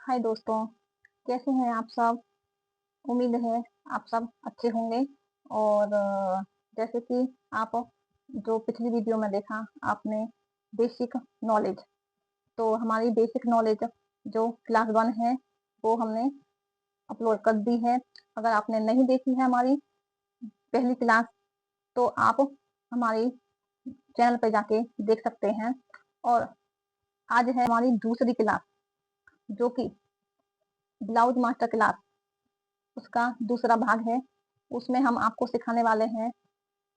हाय दोस्तों, कैसे हैं आप सब? उम्मीद है आप सब अच्छे होंगे। और जैसे कि आप जो पिछली वीडियो में देखा आपने बेसिक नॉलेज, तो हमारी बेसिक नॉलेज जो क्लास 1 है वो हमने अपलोड कर दी है। अगर आपने नहीं देखी है हमारी पहली क्लास, तो आप हमारी चैनल पे जाके देख सकते हैं। और आज है हमारी दूसरी क्लास, जो कि ब्लाउज मास्टर क्लास, उसका दूसरा भाग है। उसमें हम आपको सिखाने वाले हैं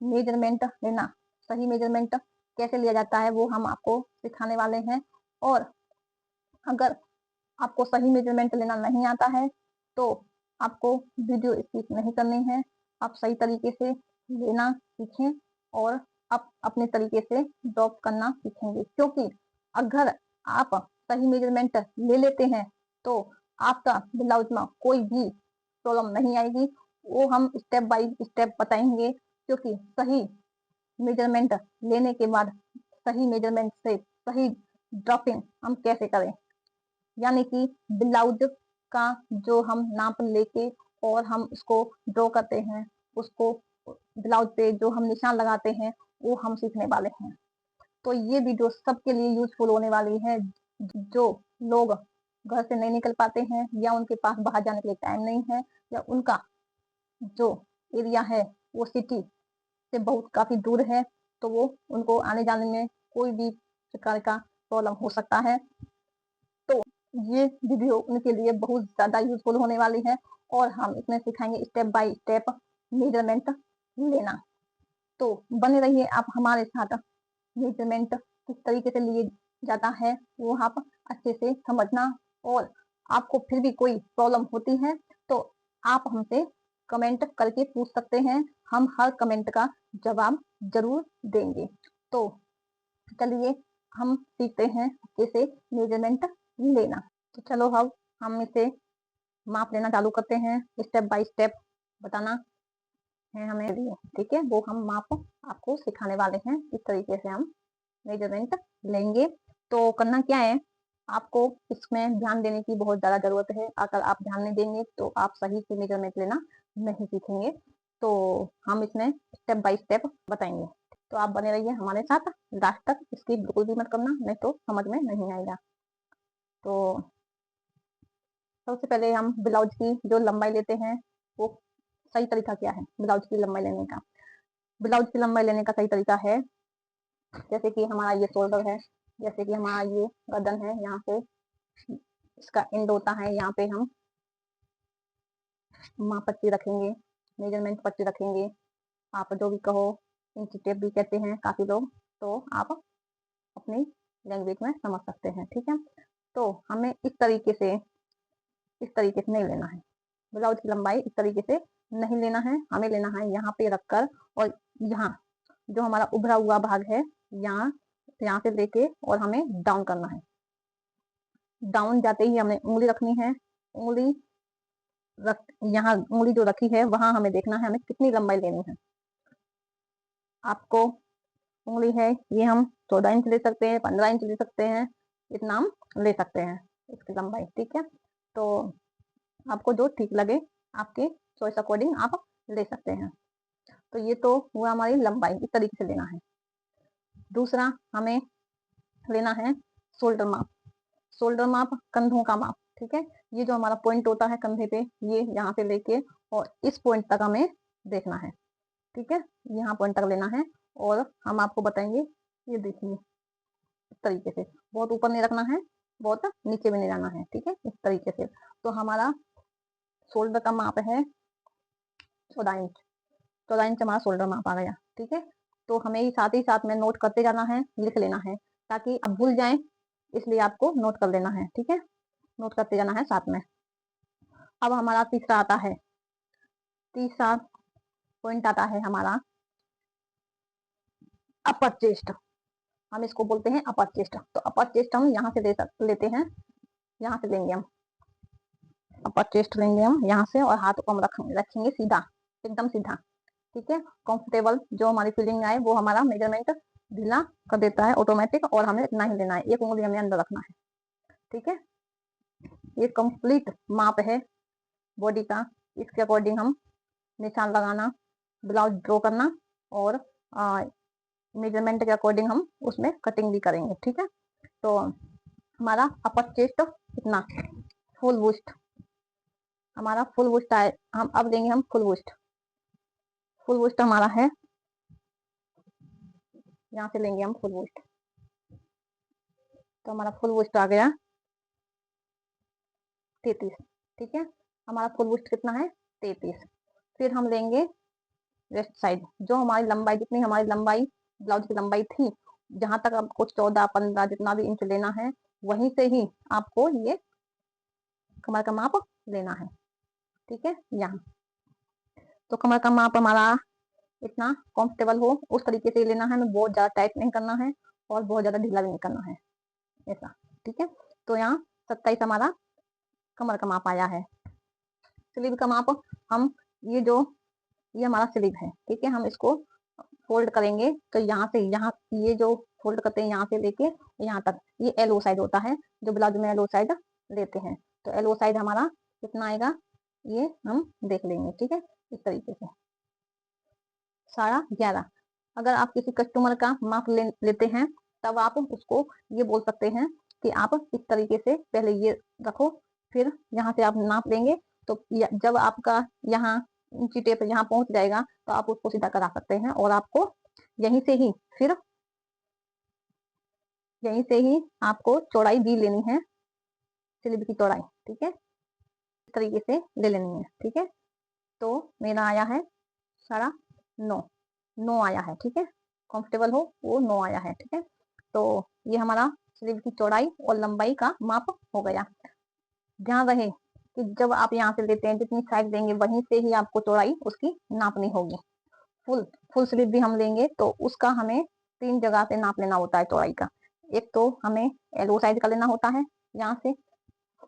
मेजरमेंट लेना। सही मेजरमेंट कैसे लिया जाता है वो हम आपको सिखाने वाले हैं। और अगर आपको सही मेजरमेंट लेना नहीं आता है तो आपको वीडियो स्किप नहीं करनी है। आप सही तरीके से लेना सीखें और आप अपने तरीके से ड्रॉप करना सीखेंगे, क्योंकि अगर आप सही मेजरमेंट ले लेते हैं तो आपका ब्लाउज में कोई भी प्रॉब्लम नहीं आएगी। वो हम स्टेप बाय स्टेप बताएंगे, क्योंकि सही मेजरमेंट लेने के बाद सही मेजरमेंट से सही ड्रॉपिंग हम कैसे करें, यानी कि ब्लाउज का जो हम नाप लेके और हम उसको ड्रॉ करते हैं, उसको ब्लाउज पे जो हम निशान लगाते हैं वो हम सीखने वाले हैं। तो ये वीडियो सबके लिए यूजफुल होने वाली है। जो लोग घर से नहीं निकल पाते हैं, या उनके पास बाहर जाने के लिए टाइम नहीं है, या उनका जो एरिया है वो सिटी से बहुत काफी दूर है, तो वो उनको आने जाने में कोई भी प्रकार का प्रॉब्लम हो सकता है। तो ये वीडियो उनके लिए बहुत ज्यादा यूजफुल होने वाली है। और हम इसमें सिखाएंगे स्टेप बाय स्टेप मेजरमेंट लेना। तो बने रहिए आप हमारे साथ। मेजरमेंट किस तरीके से लिए जाता है वो आप अच्छे से समझना। और आपको फिर भी कोई प्रॉब्लम होती है तो आप हमसे कमेंट करके पूछ सकते हैं। हम हर कमेंट का जवाब जरूर देंगे। तो चलिए हम सीखते हैं कैसे मेजरमेंट लेना। तो चलो अब हम इसे माप लेना चालू करते हैं। स्टेप बाय स्टेप बताना है हमें लिए, ठीक है। वो हम माप आपको सिखाने वाले हैं, इस तरीके से हम मेजरमेंट लेंगे। तो करना क्या है, आपको इसमें ध्यान देने की बहुत ज्यादा जरूरत है। अगर आप ध्यान नहीं देंगे तो आप सही से मेजरमेंट लेना नहीं सीखेंगे। तो हम इसमें स्टेप बाय स्टेप बताएंगे। तो आप बने रहिए हमारे साथ लास्ट तक, इसकी बिल्कुल भी मत करना, नहीं तो समझ में नहीं आएगा। तो सबसे पहले हम ब्लाउज की जो लंबाई लेते हैं वो सही तरीका क्या है ब्लाउज की लंबाई लेने का। ब्लाउज की लंबाई लेने का सही तरीका है, जैसे कि हमारा ये शोल्डर है, जैसे कि हमारा ये गर्दन है, यहाँ पे इसका एंड होता है, यहाँ पे हम माप पट्टी रखेंगे, मेजरमेंट पट्टी रखेंगे। आप जो भी कहो, इंच टेप भी कहते हैं काफी लोग, तो आप अपनी लैंग्वेज में समझ सकते हैं, ठीक है। तो हमें इस तरीके से नहीं लेना है। ब्लाउज की लंबाई इस तरीके से नहीं लेना है। हमें लेना है यहाँ पे रखकर, और यहाँ जो हमारा उभरा हुआ भाग है, यहाँ यहाँ से लेके और हमें डाउन करना है। डाउन जाते ही हमें उंगली रखनी है। उंगली रख यहाँ उंगली जो रखी है वहां हमें देखना है हमें कितनी लंबाई लेनी है। आपको उंगली है ये हम 14 इंच ले सकते हैं, 15 इंच ले सकते हैं, इतना हम ले सकते हैं इसकी लंबाई, ठीक है। तो आपको जो ठीक लगे आपके चॉइस अकॉर्डिंग आप ले सकते हैं। तो ये तो हुआ हमारी लंबाई, इस तरीके से लेना है। दूसरा हमें लेना है शोल्डर माप। शोल्डर माप कंधों का माप, ठीक है। ये जो हमारा पॉइंट होता है कंधे पे, ये यहाँ से लेके और इस पॉइंट तक हमें देखना है, ठीक है। यहाँ पॉइंट तक लेना है। और हम आपको बताएंगे, ये देखिए इस तरीके से, बहुत ऊपर नहीं रखना है, बहुत नीचे भी नहीं जाना है, ठीक है, इस तरीके से। तो हमारा शोल्डर का माप है 14 इंच। 14 इंच हमारा शोल्डर माप आ गया, ठीक है। तो हमें साथ ही साथ में नोट करते जाना है, लिख लेना है, ताकि आप भूल जाएं, इसलिए आपको नोट कर लेना है, ठीक है। नोट करते जाना है साथ में। अब हमारा तीसरा आता है, तीसरा पॉइंट आता है हमारा अपर चेस्ट। हम इसको बोलते हैं अपर चेस्ट। तो अपर चेस्ट हम यहाँ से लेते हैं, यहाँ से लेंगे हम अपर चेस्ट लेंगे हम यहाँ से, और हाथ को हम रखेंगे सीधा, एकदम सीधा, ठीक है। कंफर्टेबल जो हमारी फीलिंग आए वो हमारा मेजरमेंट ढीला कर देता है ऑटोमेटिक। और हमें इतना ही लेना है, एक उंगली हमें अंदर रखना है, ठीक है। ये कंप्लीट माप है बॉडी का। इसके अकॉर्डिंग हम निशान लगाना, ब्लाउज ड्रॉ करना और मेजरमेंट के अकॉर्डिंग हम उसमें कटिंग भी करेंगे। ठीक है, तो हमारा अपर चेस्ट इतना फुल बुस्ट, हमारा फुल बुस्ट आए, हम अब लेंगे हम फुल बुस्ट। फुल बुस्ट हमारा है, यहाँ से लेंगे हम फुल बुस्ट। तो हमारा फुल बुस्ट आ गया 33। ठीक है, हमारा फुल बुस्ट कितना है 33। फिर हम लेंगे वेस्ट साइड, जो हमारी लंबाई, जितनी हमारी लंबाई ब्लाउज की लंबाई थी, जहां तक आपको 14-15 जितना भी इंच लेना है, वहीं से ही आपको ये कमर का माप लेना है। ठीक है, यहाँ तो कमर का माप हमारा इतना कंफर्टेबल हो उस तरीके से लेना है, हमें बहुत ज्यादा टाइट नहीं करना है और बहुत ज्यादा ढीला भी नहीं करना है, ऐसा। ठीक है, तो यहाँ 27 हमारा कमर का माप आया है। स्लीव का माप हम ये हमारा स्लीव है। ठीक है, हम इसको फोल्ड करेंगे तो यहाँ से यहाँ, ये जो फोल्ड करते हैं यहाँ से लेके यहाँ तक, ये एलो साइड होता है, जो ब्लाउज में एलो साइड लेते हैं। तो एलो साइड हमारा कितना आएगा ये हम देख लेंगे। ठीक है, इस तरीके से 11.5। अगर आप किसी कस्टमर का माप लेते हैं तब आप उसको ये बोल सकते हैं कि आप इस तरीके से पहले ये रखो, फिर यहाँ से आप नाप लेंगे, तो जब आपका यहाँ इंची टेप यहाँ पहुंच जाएगा तो आप उसको सीधा करा सकते हैं, और आपको यहीं से ही फिर यहीं से ही आपको चौड़ाई भी लेनी है, स्लीव की चौड़ाई। ठीक है, इस तरीके से ले लेनी है। ठीक है, तो मेरा आया है 9.5, 9 आया है। ठीक है, कंफर्टेबल हो वो 9 आया है। ठीक है, तो ये हमारा स्लीव की चौड़ाई और लंबाई का माप हो गया। ध्यान रहे कि जब आप यहाँ से लेते हैं, जितनी साइड देंगे वहीं से ही आपको चौड़ाई उसकी नापनी होगी। फुल फुल स्लीव भी हम लेंगे तो उसका हमें 3 जगह से नाप लेना होता है चौड़ाई का। एक तो हमें एलो साइज का लेना होता है, यहाँ से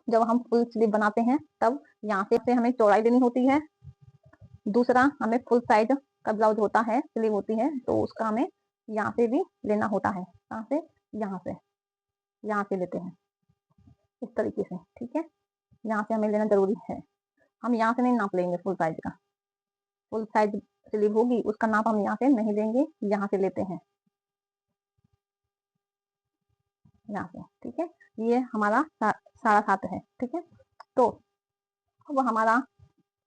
जब हम फुल स्लीव बनाते हैं तब यहाँ से हमें चौड़ाई लेनी होती है। दूसरा, हमें फुल साइज का ब्लाउज होता है, स्लीव होती है, तो उसका हमें यहाँ से भी लेना होता है। कहाँ से? यहाँ से लेते हैं इस तरीके से। ठीक है, यहाँ से हमें लेना जरूरी है, हम यहाँ से नहीं नाप लेंगे फुल साइज का। फुल साइज स्लीव होगी उसका नाप हम यहाँ से नहीं लेंगे, यहाँ से लेते हैं, यहाँ से। ठीक है, ये हमारा 7.5 है। ठीक है, तो अब हमारा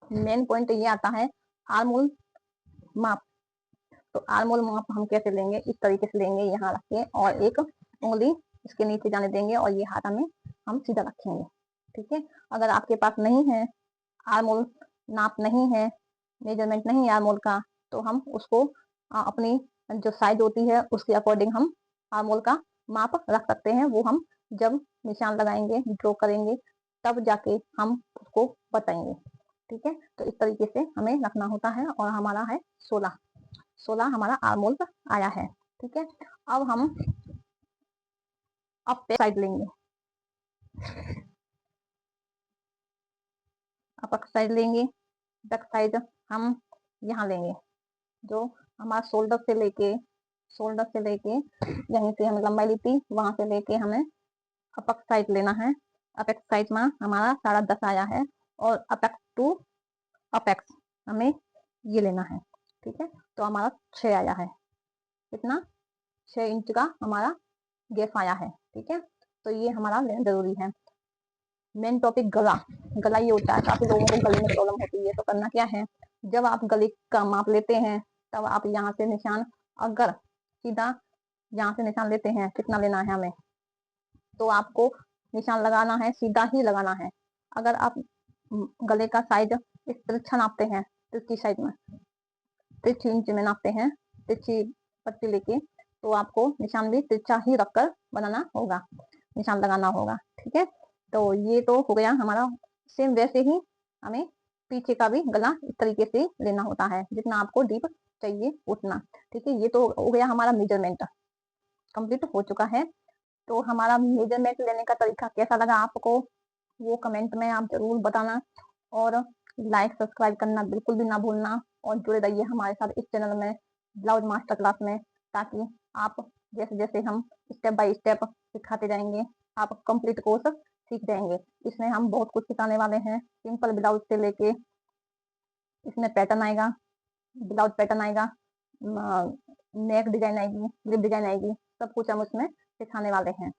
मेन पॉइंट ये आता है आर्मोल माप। तो आर्मोल माप हम कैसे लेंगे? इस तरीके से लेंगे, यहाँ रख के और एक उंगली इसके नीचे जाने देंगे और ये हाथ हमें हम सीधा रखेंगे। ठीक है, अगर आपके पास नहीं है आर्मोल, नाप नहीं है, मेजरमेंट नहीं है आर्मोल का, तो हम उसको अपनी जो साइज होती है उसके अकॉर्डिंग हम आर्मोल का माप रख सकते हैं। वो हम जब निशान लगाएंगे, ड्रॉ करेंगे, तब जाके हम उसको बताएंगे। ठीक है, तो इस तरीके से हमें रखना होता है। और हमारा है 16 हमारा आर्मोल आया है। ठीक है, अब हम अप साइड लेंगे, अपर साइड लेंगे, बैक साइड हम यहाँ लेंगे, जो हमारा शोल्डर से लेके यहीं से हमें लंबाई ली थी वहां से लेके हमें अपेक्स साइड लेना है। अपेक्स साइड में हमारा 10.5 आया है, और अपेक्स टू अपेक्स हमें ये लेना है। ठीक है, तो हमारा 6 आया है। कितना? 6 इंच का हमारा गैप आया है। ठीक है, तो ये हमारा लेना जरूरी है। मेन टॉपिक गला। गला ये होता है, काफी लोगों को गले में प्रॉब्लम होती है, तो करना क्या है, जब आप गले का माप लेते हैं तब आप यहाँ से निशान, अगर सीधा यहाँ से निशान लेते हैं, कितना लेना है हमें, तो आपको निशान लगाना है, सीधा ही लगाना है। अगर आप गले का साइज इस तिरछा नापते हैं, तिरछी साइड में, तिरछी इंच में नापते हैं, तिरछी पट्टी लेके, तो आपको निशान भी तिरछा ही रखकर बनाना होगा, निशान लगाना होगा। ठीक है, तो ये तो हो गया हमारा। सेम वैसे ही हमें पीछे का भी गला इस तरीके से लेना होता है, जितना आपको डीप चाहिए उतना। ठीक है, ये तो हो गया हमारा मेजरमेंट, कंप्लीट हो चुका है। तो हमारा मेजरमेंट लेने का तरीका कैसा लगा आपको, वो कमेंट में आप जरूर बताना, और लाइक सब्सक्राइब करना बिल्कुल भी ना भूलना, और जुड़े रहिए हमारे साथ इस चैनल में, ब्लाउज मास्टर क्लास में, ताकि आप जैसे जैसे हम स्टेप बाय स्टेप सिखाते जाएंगे, आप कंप्लीट कोर्स सीख जाएँगे। इसमें हम बहुत कुछ सिखाने वाले हैं, सिंपल ब्लाउज़ से लेके इसमें पैटर्न आएगा, ब्लाउज़ पैटर्न आएगा, म नेक डिज़ाइन आएगी, स्लीव डिज़ाइन आएगी, सब कुछ हम उसमें सिखाने वाले हैं।